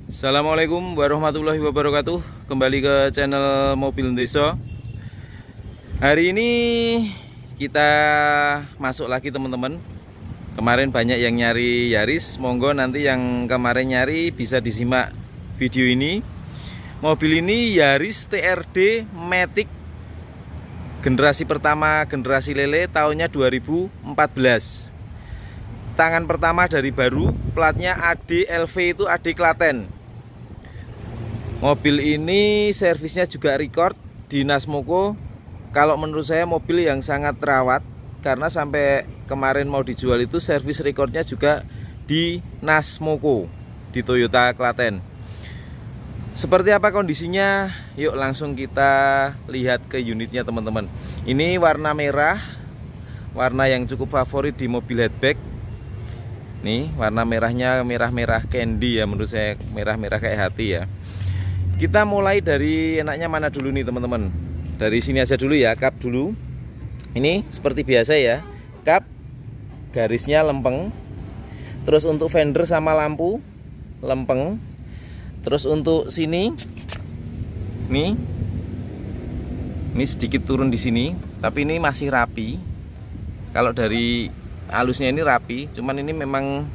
Assalamualaikum warahmatullahi wabarakatuh. Kembali ke channel Mobil Desa. Hari ini kita masuk lagi teman-teman. Kemarin banyak yang nyari Yaris. Monggo nanti yang kemarin nyari bisa disimak video ini. Mobil ini Yaris TRD Matic generasi pertama, generasi lele, tahunnya 2014. Tangan pertama dari baru, platnya AD-LV, itu AD Klaten. Mobil ini servisnya juga record di Nasmoko. Kalau menurut saya mobil yang sangat terawat, karena sampai kemarin mau dijual itu servis recordnya juga di Nasmoko, di Toyota Klaten. Seperti apa kondisinya? Yuk langsung kita lihat ke unitnya teman-teman. Ini warna merah, warna yang cukup favorit di mobil hatchback. Nih warna merahnya merah-merah candy ya, menurut saya merah-merah kayak hati ya. Kita mulai dari enaknya mana dulu nih teman-teman. Dari sini aja dulu ya, kap dulu. Ini seperti biasa ya, kap garisnya lempeng. Terus untuk fender sama lampu lempeng. Terus untuk sini nih, ini sedikit turun di sini, tapi ini masih rapi. Kalau dari halusnya ini rapi, cuman ini memang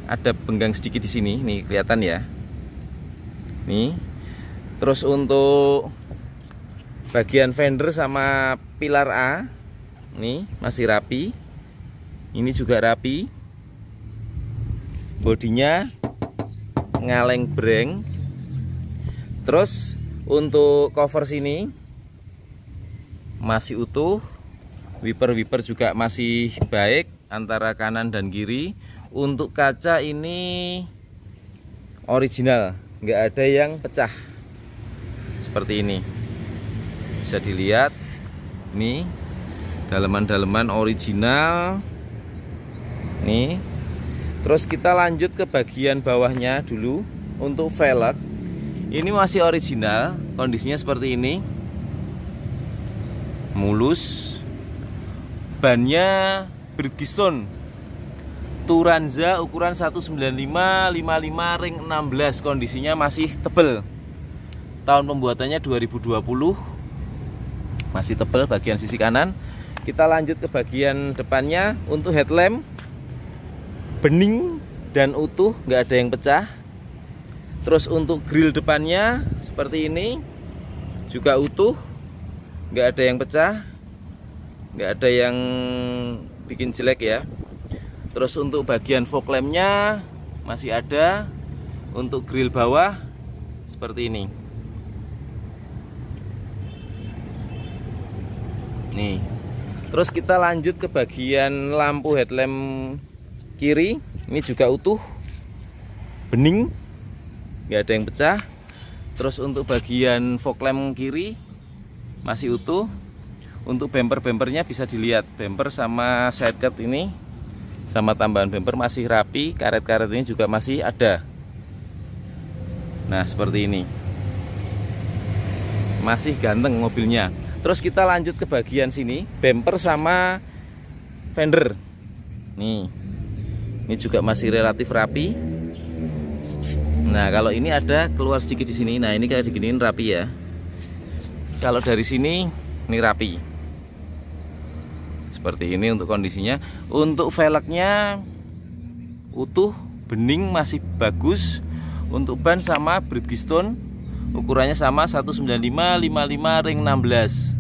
ada benggang sedikit di sini, nih kelihatan ya. Nih. Terus untuk bagian fender sama pilar A, nih masih rapi. Ini juga rapi. Bodinya ngaleng breng. Terus untuk cover sini masih utuh. Wiper juga masih baik antara kanan dan kiri. Untuk kaca ini original, nggak ada yang pecah. Seperti ini bisa dilihat, nih daleman-daleman original nih. Terus kita lanjut ke bagian bawahnya dulu. Untuk velg ini masih original, kondisinya seperti ini, mulus. Bannya Bridgestone Turanza ukuran 195/55 ring 16, kondisinya masih tebel. Tahun pembuatannya 2020, masih tebal bagian sisi kanan. Kita lanjut ke bagian depannya. Untuk headlamp bening dan utuh, nggak ada yang pecah. Terus untuk grill depannya seperti ini, juga utuh, nggak ada yang pecah, nggak ada yang bikin jelek ya. Terus untuk bagian fog lampnya masih ada. Untuk grill bawah seperti ini. Nih, terus kita lanjut ke bagian lampu headlamp kiri. Ini juga utuh, bening, nggak ada yang pecah. Terus untuk bagian fog lamp kiri masih utuh. Untuk bumpernya bisa dilihat, bumper sama sidecut ini sama tambahan bumper masih rapi. Karet-karet ini juga masih ada. Nah seperti ini, masih ganteng mobilnya. Terus kita lanjut ke bagian sini, bumper sama fender. Nih, ini juga masih relatif rapi. Nah, kalau ini ada keluar sedikit di sini. Nah, ini kayak diginiin rapi ya. Kalau dari sini, ini rapi. Seperti ini untuk kondisinya. Untuk velgnya utuh, bening, masih bagus. Untuk ban sama Bridgestone, ukurannya sama 195/55 ring 16.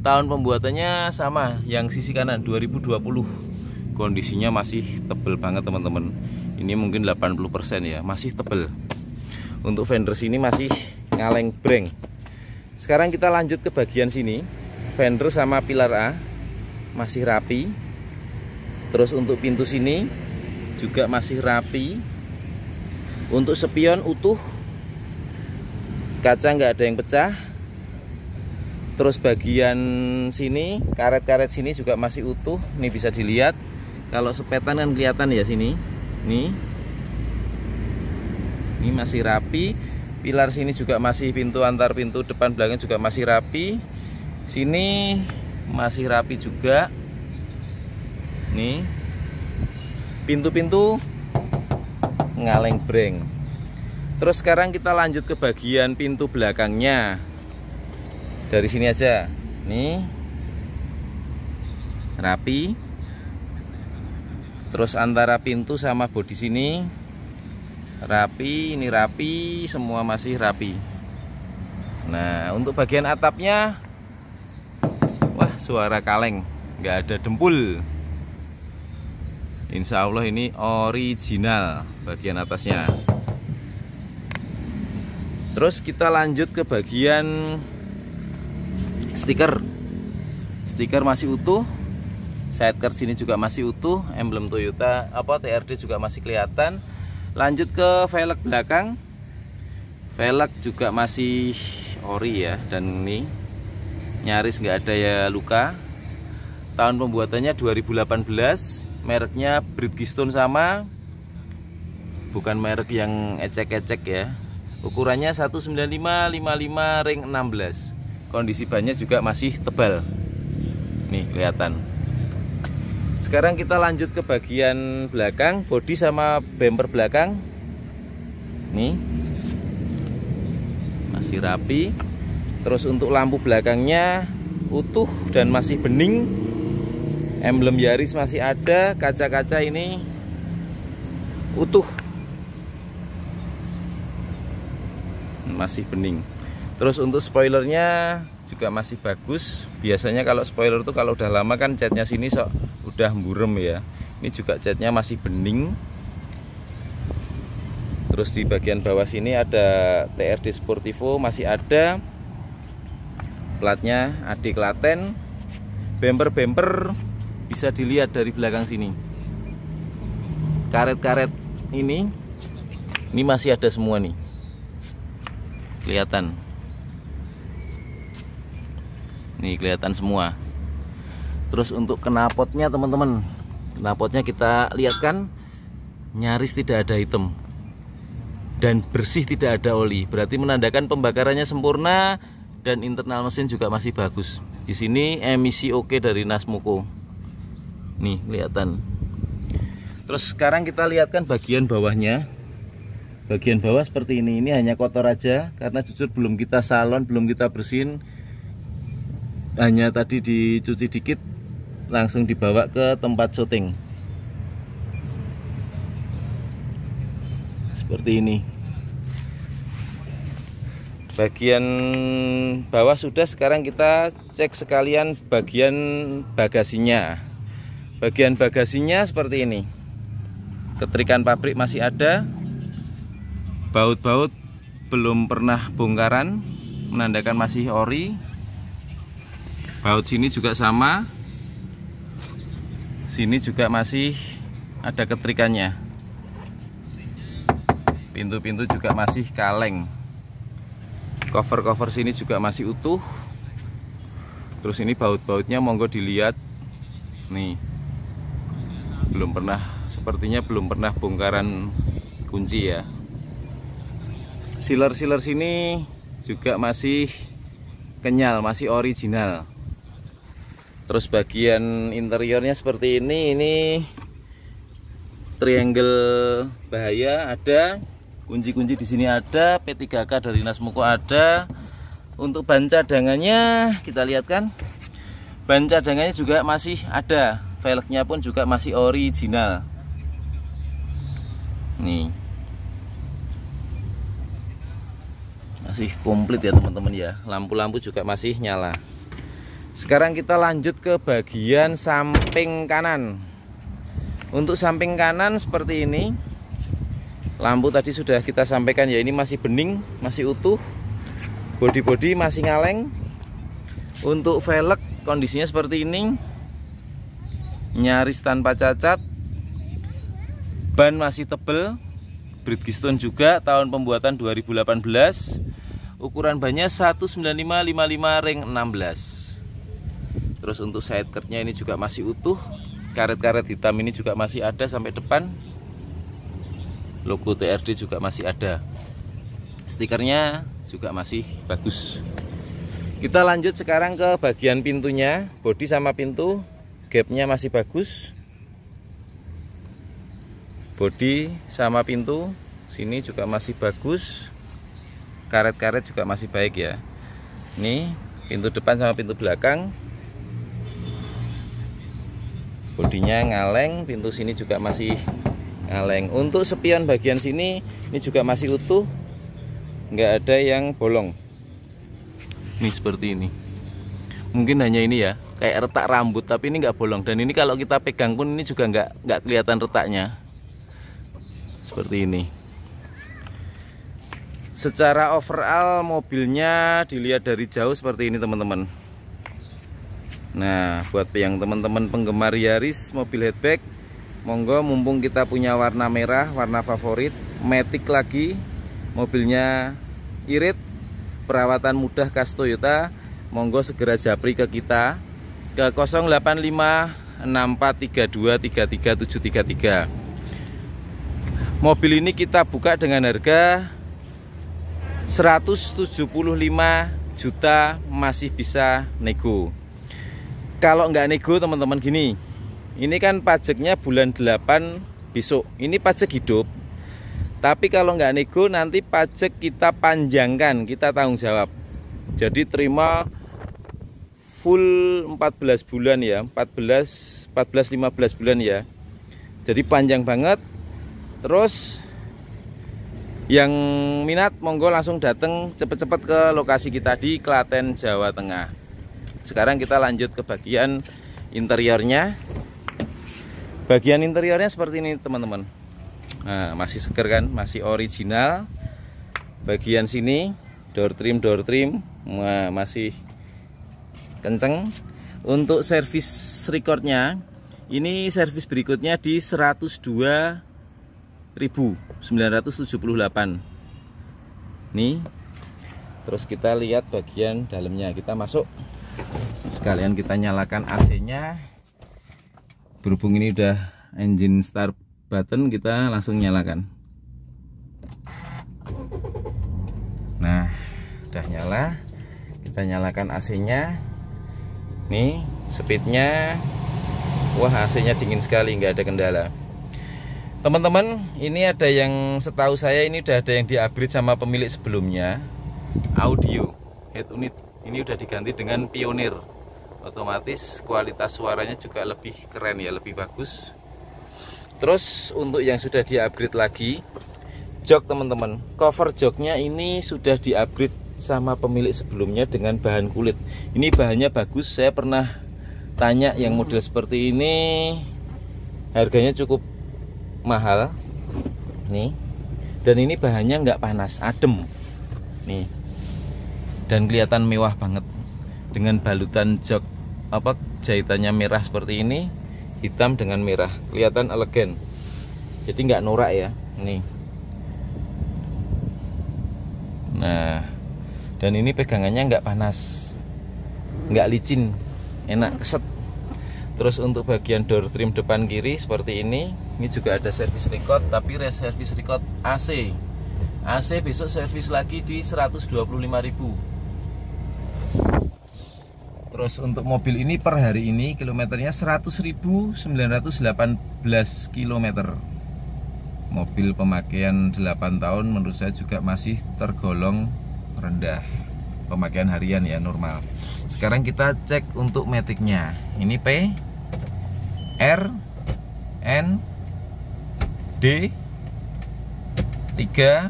Tahun pembuatannya sama, yang sisi kanan 2020. Kondisinya masih tebel banget teman-teman. Ini mungkin 80% ya, masih tebel. Untuk fender sini masih ngaleng breng. Sekarang kita lanjut ke bagian sini. Fender sama pilar A masih rapi. Terus untuk pintu sini juga masih rapi. Untuk spion utuh, kaca nggak ada yang pecah. Terus bagian sini, karet-karet sini juga masih utuh. Nih bisa dilihat. Kalau sepetan kan kelihatan ya sini. Nih. Ini masih rapi. Pilar sini juga masih, pintu antar pintu depan belakang juga masih rapi. Sini masih rapi juga. Nih. Pintu-pintu ngaleng breng. Terus sekarang kita lanjut ke bagian pintu belakangnya. Dari sini aja. Nih. Rapi. Terus antara pintu sama bodi sini rapi, ini rapi, semua masih rapi. Nah, untuk bagian atapnya, wah, suara kaleng, nggak ada dempul. Insya Allah ini original bagian atasnya. Terus kita lanjut ke bagian stiker. Stiker masih utuh. Sidecar sini juga masih utuh. Emblem Toyota TRD juga masih kelihatan. Lanjut ke velg belakang. Velg juga masih ori ya. Dan ini nyaris nggak ada ya luka. Tahun pembuatannya 2018. Mereknya Bridgestone sama. Bukan merek yang ecek-ecek ya. Ukurannya 195/55 ring 16. Kondisi bannya juga masih tebal. Nih kelihatan. Sekarang kita lanjut ke bagian belakang, bodi sama bumper belakang. Nih. Masih rapi. Terus untuk lampu belakangnya utuh dan masih bening. Emblem Yaris masih ada, kaca-kaca ini utuh. Masih bening. Terus untuk spoilernya juga masih bagus. Biasanya kalau spoiler tuh kalau udah lama kan catnya sini udah burem ya. Ini juga catnya masih bening. Terus di bagian bawah sini ada TRD Sportivo masih ada. Platnya AD Klaten. Bumper bisa dilihat dari belakang sini. Karet-karet ini masih ada semua nih. Kelihatan. Nih kelihatan semua. Terus untuk knalpotnya teman-teman, knalpotnya kita lihat kan nyaris tidak ada hitam dan bersih, tidak ada oli. Berarti menandakan pembakarannya sempurna dan internal mesin juga masih bagus. Di sini emisi oke dari Nasmuko. Nih kelihatan. Terus sekarang kita lihatkan bagian bawahnya. Bagian bawah seperti ini hanya kotor aja karena jujur belum kita salon, belum kita bersihin. Hanya tadi dicuci dikit langsung dibawa ke tempat syuting. Seperti ini. Bagian bawah sudah, sekarang kita cek sekalian bagian bagasinya. Bagian bagasinya seperti ini. Ketrikan pabrik masih ada. Baut-baut belum pernah bongkaran, menandakan masih ori. Baut sini juga sama. Sini juga masih ada ketrikannya. Pintu-pintu juga masih kaleng. Cover-cover sini juga masih utuh. Terus ini baut-bautnya monggo dilihat. Nih. Sepertinya belum pernah bongkaran kunci ya. Sealer-sealer sini juga masih kenyal, masih original. Terus bagian interiornya seperti ini triangle bahaya ada, kunci-kunci di sini ada, P3K dari Nasmuko ada. Untuk ban cadangannya kita lihat kan, ban cadangannya juga masih ada, velgnya pun juga masih original. Nih. Masih komplit ya teman-teman ya. Lampu-lampu juga masih nyala. Sekarang kita lanjut ke bagian samping kanan. Untuk samping kanan seperti ini. Lampu tadi sudah kita sampaikan ya, ini masih bening, masih utuh. Bodi-bodi masih ngaleng. Untuk velg kondisinya seperti ini. Nyaris tanpa cacat. Ban masih tebel. Bridgestone juga, tahun pembuatan 2018. Ukuran bannya 195/55 ring 16. Terus untuk sidecardnya ini juga masih utuh. Karet-karet hitam ini juga masih ada sampai depan. Logo TRD juga masih ada. Stikernya juga masih bagus. Kita lanjut sekarang ke bagian pintunya. Bodi sama pintu gapnya masih bagus. Bodi sama pintu sini juga masih bagus. Karet-karet juga masih baik ya. Ini pintu depan sama pintu belakang, bodinya ngaleng, pintu sini juga masih ngaleng. Untuk spion bagian sini ini juga masih utuh, nggak ada yang bolong. Ini seperti ini. Mungkin hanya ini ya, kayak retak rambut, tapi ini nggak bolong. Dan ini kalau kita pegang pun ini juga nggak kelihatan retaknya. Seperti ini. Secara overall mobilnya dilihat dari jauh seperti ini teman-teman. Nah, buat yang teman-teman penggemar Yaris mobil hatchback, monggo mumpung kita punya warna merah, warna favorit, matic lagi, mobilnya irit, perawatan mudah khas Toyota, monggo segera japri ke kita ke 085643233733. Mobil ini kita buka dengan harga 175 juta, masih bisa nego. Kalau nggak nego teman-teman gini, ini kan pajaknya bulan 8 besok, ini pajak hidup. Tapi kalau nggak nego nanti pajak kita panjangkan, kita tanggung jawab. Jadi terima full 14 bulan ya, 14-15 bulan ya. Jadi panjang banget. Terus yang minat monggo langsung datang cepet-cepet ke lokasi kita di Klaten, Jawa Tengah. Sekarang kita lanjut ke bagian interiornya. Bagian interiornya seperti ini teman-teman. Nah, masih seger kan, masih original. Bagian sini door trim masih kenceng. Untuk servis recordnya, ini servis berikutnya di 102.978. Nih, terus kita lihat bagian dalamnya. Kita masuk, sekalian kita nyalakan AC-nya. Berhubung ini udah engine start button, kita langsung nyalakan. Nah, udah nyala. Kita nyalakan AC-nya. Nih, speednya, wah AC-nya dingin sekali, nggak ada kendala. Teman-teman, ini ada yang setahu saya ini udah ada yang di-upgrade sama pemilik sebelumnya. Audio head unit ini udah diganti dengan Pioneer. Otomatis kualitas suaranya juga lebih keren ya, lebih bagus. Terus untuk yang sudah di-upgrade lagi, jok teman-teman, cover joknya ini sudah di-upgrade sama pemilik sebelumnya dengan bahan kulit. Ini bahannya bagus, saya pernah tanya yang model seperti ini harganya cukup mahal nih, dan ini bahannya nggak panas, adem nih, dan kelihatan mewah banget dengan balutan jok jahitannya merah seperti ini, hitam dengan merah, kelihatan elegan, jadi nggak norak ya nih. Nah, dan ini pegangannya nggak panas, nggak licin, enak keset. Terus untuk bagian door trim depan kiri seperti ini juga ada servis record, tapi servis record AC. AC besok servis lagi di 125.000. Terus untuk mobil ini per hari ini kilometernya 100.918 km. Mobil pemakaian 8 tahun menurut saya juga masih tergolong rendah. Pemakaian harian ya, normal. Sekarang kita cek untuk maticnya. Ini P, R, N, D, 3,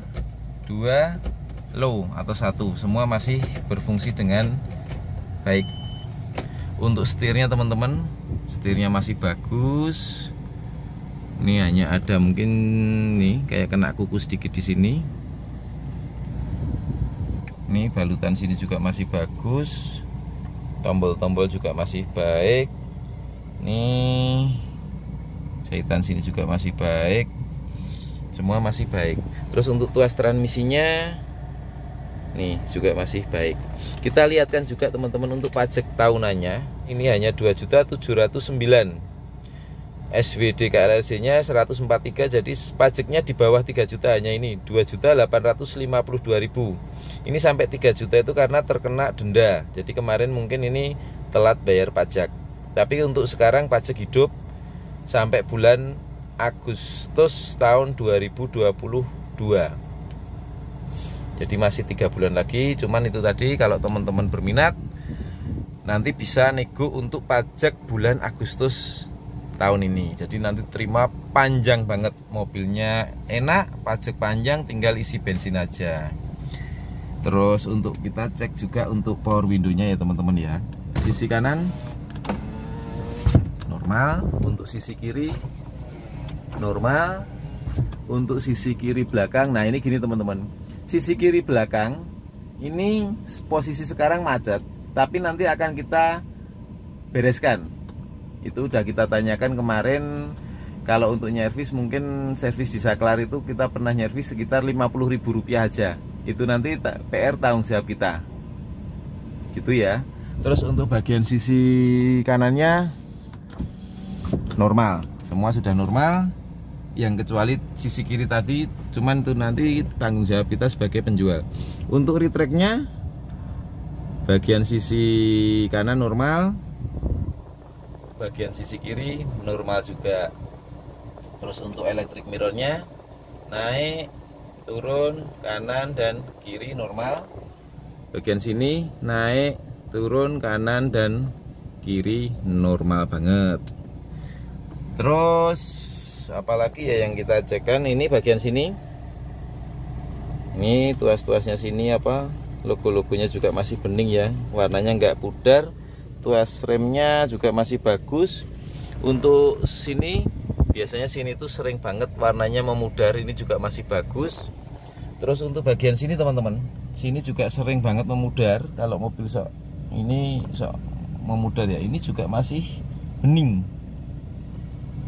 2, low atau 1. Semua masih berfungsi dengan baik. Untuk setirnya teman-teman, setirnya masih bagus. Ini hanya ada mungkin nih kayak kena kuku sedikit di sini. Ini balutan sini juga masih bagus. Tombol-tombol juga masih baik. Nih jahitan sini juga masih baik. Semua masih baik. Terus untuk tuas transmisinya nih juga masih baik. Kita lihatkan juga teman-teman untuk pajak tahunannya. Ini hanya 2.709.000. SWD KLLC nya 143, jadi pajaknya di bawah 3 juta, hanya ini 2.852.000. Ini sampai 3 juta itu karena terkena denda. Jadi kemarin mungkin ini telat bayar pajak. Tapi untuk sekarang pajak hidup sampai bulan Agustus tahun 2022 Jadi masih 3 bulan lagi. Cuman itu tadi, kalau teman-teman berminat nanti bisa nego untuk pajak bulan Agustus tahun ini. Jadi nanti terima panjang banget, mobilnya enak, pajak panjang, tinggal isi bensin aja. Terus untuk kita cek juga untuk power window-nya ya teman-teman ya. Sisi kanan normal, untuk sisi kiri normal, untuk sisi kiri belakang. Nah ini gini teman-teman, sisi kiri belakang ini posisi sekarang macet, tapi nanti akan kita bereskan. Itu udah kita tanyakan kemarin. Kalau untuk nyervis, mungkin servis di Saklar itu kita pernah nyervis sekitar Rp50.000 aja. Itu nanti PR tanggung jawab kita, gitu ya. Terus untuk bagian sisi kanannya normal, semua sudah normal, yang kecuali sisi kiri tadi, cuman itu nanti tanggung jawab kita sebagai penjual. Untuk retracknya, bagian sisi kanan normal, bagian sisi kiri normal juga. Terus untuk electric mirrornya naik, turun, kanan dan kiri normal. Bagian sini naik, turun, kanan dan kiri normal banget. Terus apalagi ya yang kita cekkan, ini bagian sini, ini tuas-tuasnya sini apa, logo-logonya juga masih bening ya, warnanya nggak pudar. Tuas remnya juga masih bagus. Untuk sini, biasanya sini tuh sering banget warnanya memudar, ini juga masih bagus. Terus untuk bagian sini teman-teman, sini juga sering banget memudar. Kalau mobil ini memudar ya, ini juga masih bening.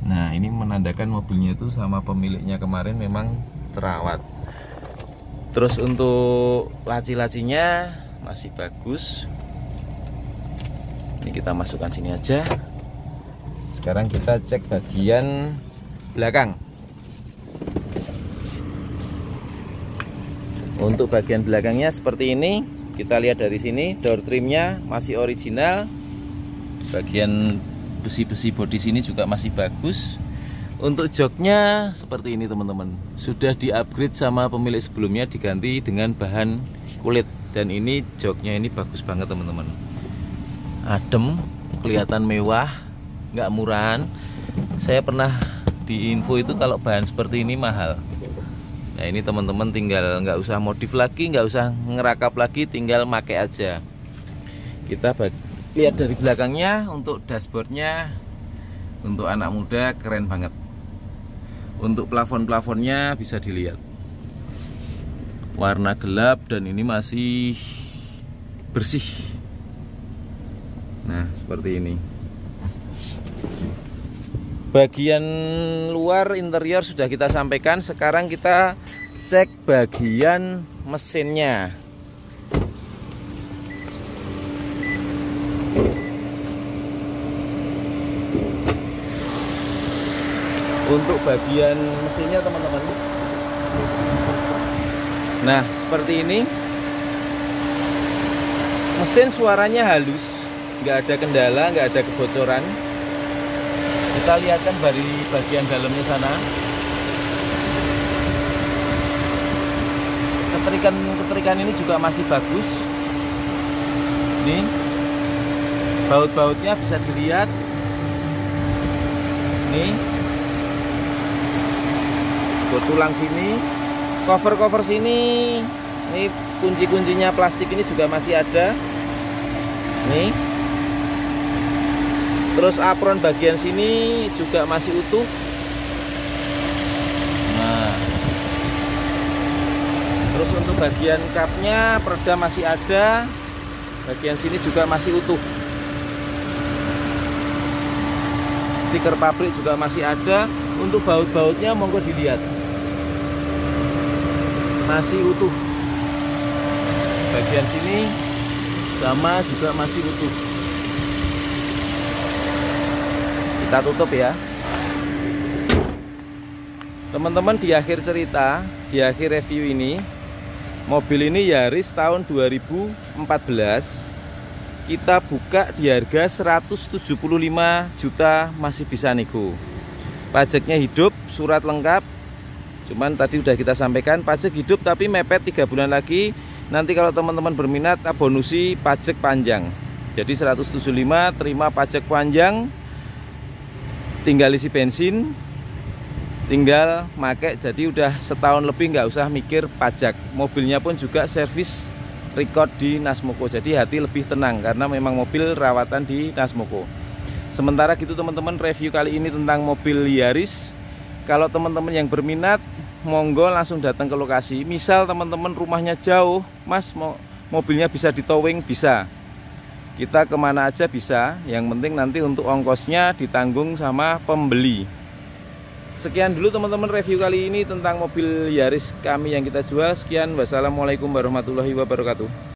Nah ini menandakan mobilnya itu sama pemiliknya kemarin memang terawat. Terus untuk laci-lacinya masih bagus. Ini kita masukkan sini aja. Sekarang kita cek bagian belakang. Untuk bagian belakangnya seperti ini. Kita lihat dari sini, door trimnya masih original. Bagian besi-besi bodi sini juga masih bagus. Untuk joknya seperti ini teman-teman, sudah di-upgrade sama pemilik sebelumnya, diganti dengan bahan kulit. Dan ini joknya ini bagus banget teman-teman, adem, kelihatan mewah, nggak murahan. Saya pernah di info itu kalau bahan seperti ini mahal. Nah ini teman-teman tinggal nggak usah modif lagi, nggak usah ngerakap lagi, tinggal pakai aja. Kita lihat dari belakangnya. Untuk dashboardnya untuk anak muda keren banget. Untuk plafon-plafonnya bisa dilihat, warna gelap dan ini masih bersih. Nah seperti ini. Bagian luar interior sudah kita sampaikan. Sekarang kita cek bagian mesinnya. Untuk bagian mesinnya teman-teman, nah seperti ini. Mesin suaranya halus, nggak ada kendala, nggak ada kebocoran. Kita lihatkan dari bagian dalamnya sana. Keterikan ini juga masih bagus. Nih, baut-bautnya bisa dilihat. Nih, tulang sini, cover sini, ini kunci-kuncinya plastik ini juga masih ada. Nih. Terus apron bagian sini juga masih utuh. Nah, terus untuk bagian kapnya, peredam masih ada. Bagian sini juga masih utuh. Stiker pabrik juga masih ada. Untuk baut-bautnya monggo dilihat, masih utuh. Bagian sini sama juga masih utuh. Kita tutup ya teman-teman. Di akhir cerita, di akhir review ini, mobil ini Yaris tahun 2014 kita buka di harga 175 juta, masih bisa nego. Pajaknya hidup, surat lengkap, Cuman tadi udah kita sampaikan pajak hidup tapi mepet 3 bulan lagi. Nanti kalau teman-teman berminat bonusi pajak panjang. Jadi 175 terima pajak panjang, tinggal isi bensin, tinggal make, jadi udah setahun lebih nggak usah mikir pajak. Mobilnya pun juga servis record di Nasmoko, jadi hati lebih tenang karena memang mobil rawatan di Nasmoko. Sementara gitu teman-teman, review kali ini tentang mobil Yaris. Kalau teman-teman yang berminat, monggo langsung datang ke lokasi. Misal teman-teman rumahnya jauh, Mas mobilnya bisa ditowing, bisa. Kita kemana aja bisa, yang penting nanti untuk ongkosnya ditanggung sama pembeli. Sekian dulu teman-teman review kali ini tentang mobil Yaris kami yang kita jual. Sekian, wassalamualaikum warahmatullahi wabarakatuh.